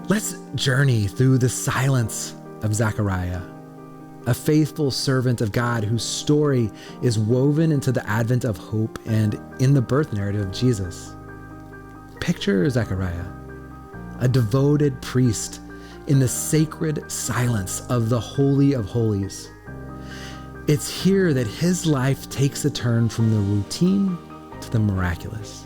Let's journey through the silence of Zechariah, a faithful servant of God whose story is woven into the advent of hope and in the birth narrative of Jesus. Picture Zechariah, a devoted priest in the sacred silence of the Holy of Holies. It's here that his life takes a turn from the routine to the miraculous.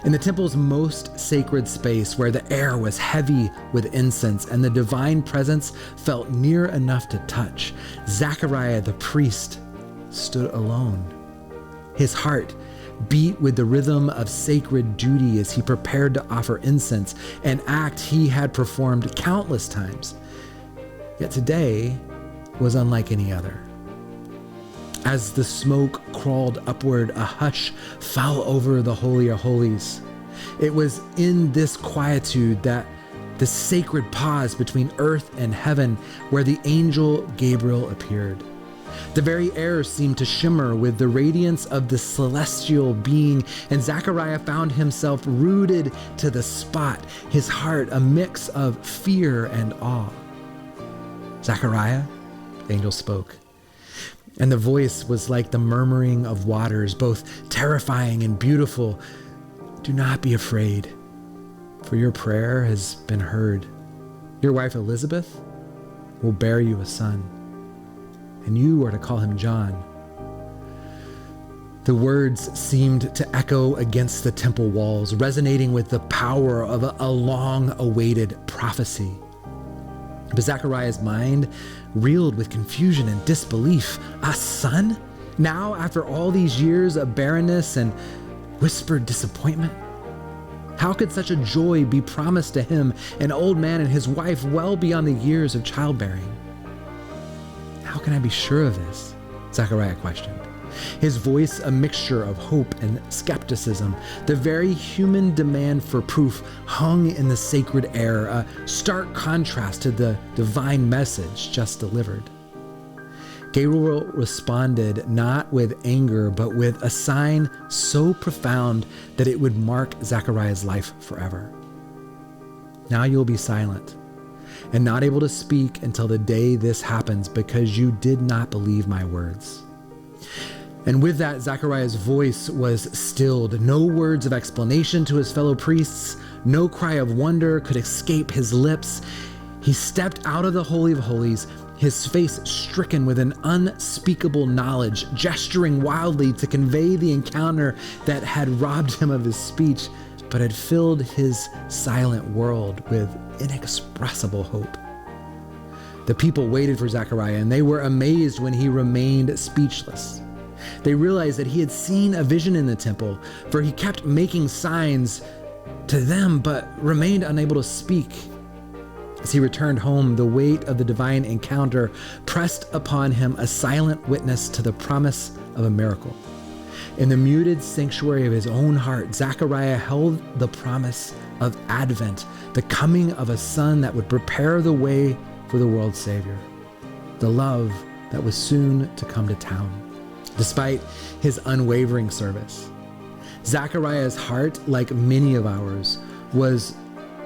In the temple's most sacred space, where the air was heavy with incense and the divine presence felt near enough to touch, Zechariah the priest stood alone. His heart beat with the rhythm of sacred duty as he prepared to offer incense, an act he had performed countless times. Yet today was unlike any other. As the smoke crawled upward, a hush fell over the Holy of Holies. It was in this quietude that the sacred pause between earth and heaven where the angel Gabriel appeared. The very air seemed to shimmer with the radiance of the celestial being, and Zechariah found himself rooted to the spot, his heart a mix of fear and awe. "Zechariah," the angel spoke, and the voice was like the murmuring of waters, both terrifying and beautiful. "Do not be afraid, for your prayer has been heard. Your wife Elizabeth will bear you a son, and you are to call him John." The words seemed to echo against the temple walls, resonating with the power of a long-awaited prophecy. But Zechariah's mind reeled with confusion and disbelief. A son? Now, after all these years of barrenness and whispered disappointment? How could such a joy be promised to him, an old man and his wife well beyond the years of childbearing? "How can I be sure of this?" Zechariah questioned, his voice a mixture of hope and skepticism. The very human demand for proof hung in the sacred air, a stark contrast to the divine message just delivered. Gabriel responded not with anger, but with a sign so profound that it would mark Zechariah's life forever. "Now you'll be silent and not able to speak until the day this happens, because you did not believe my words." And with that, Zechariah's voice was stilled. No words of explanation to his fellow priests, no cry of wonder could escape his lips. He stepped out of the Holy of Holies, his face stricken with an unspeakable knowledge, gesturing wildly to convey the encounter that had robbed him of his speech, but had filled his silent world with inexpressible hope. The people waited for Zechariah, and they were amazed when he remained speechless. They realized that he had seen a vision in the temple, for he kept making signs to them, but remained unable to speak. As he returned home, the weight of the divine encounter pressed upon him, a silent witness to the promise of a miracle. In the muted sanctuary of his own heart, Zechariah held the promise of Advent, the coming of a son that would prepare the way for the world's Savior, the love that was soon to come to town. Despite his unwavering service, Zechariah's heart, like many of ours, was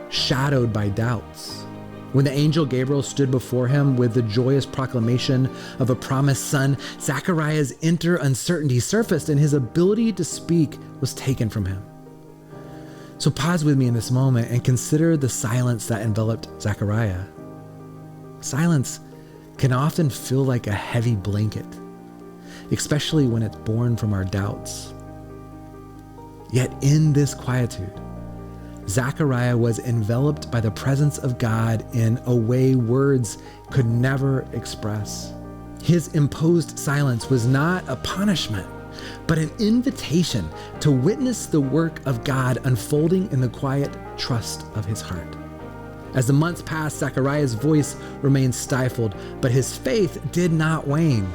shadowed by doubts. When the angel Gabriel stood before him with the joyous proclamation of a promised son, Zechariah's inner uncertainty surfaced and his ability to speak was taken from him. So pause with me in this moment and consider the silence that enveloped Zechariah. Silence can often feel like a heavy blanket, especially when it's born from our doubts. Yet in this quietude, Zechariah was enveloped by the presence of God in a way words could never express. His imposed silence was not a punishment, but an invitation to witness the work of God unfolding in the quiet trust of his heart. As the months passed, Zechariah's voice remained stifled, but his faith did not wane.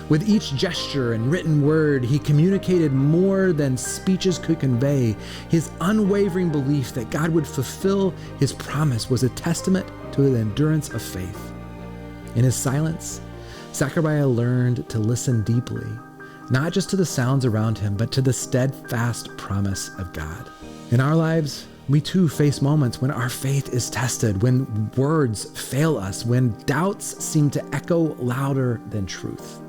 With each gesture and written word, he communicated more than speeches could convey. His unwavering belief that God would fulfill his promise was a testament to the endurance of faith. In his silence, Zechariah learned to listen deeply, not just to the sounds around him, but to the steadfast promise of God. In our lives, We too face moments when our faith is tested, when words fail us, when doubts seem to echo louder than truth.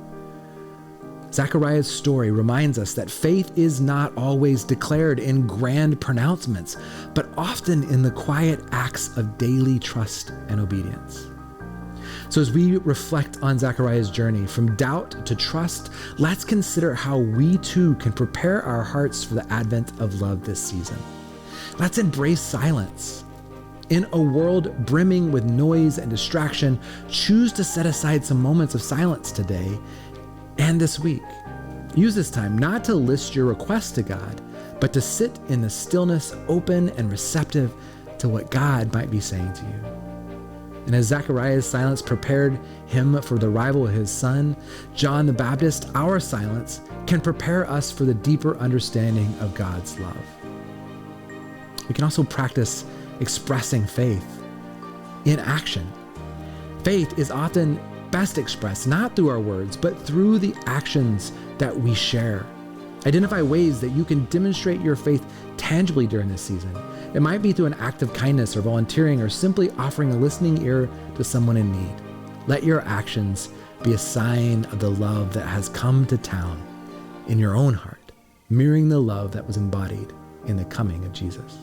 Zechariah's story reminds us that faith is not always declared in grand pronouncements, but often in the quiet acts of daily trust and obedience. So as we reflect on Zechariah's journey from doubt to trust, let's consider how we too can prepare our hearts for the advent of love this season. Let's embrace silence. In a world brimming with noise and distraction, choose to set aside some moments of silence today and this week. Use this time not to list your requests to God, but to sit in the stillness, open and receptive to what God might be saying to you. And as Zechariah's silence prepared him for the arrival of his son, John the Baptist, our silence can prepare us for the deeper understanding of God's love. We can also practice expressing faith in action. Faith is often best expressed not through our words, but through the actions that we share. Identify ways that you can demonstrate your faith tangibly during this season. It might be through an act of kindness or volunteering or simply offering a listening ear to someone in need. Let your actions be a sign of the love that has come to town in your own heart, mirroring the love that was embodied in the coming of Jesus.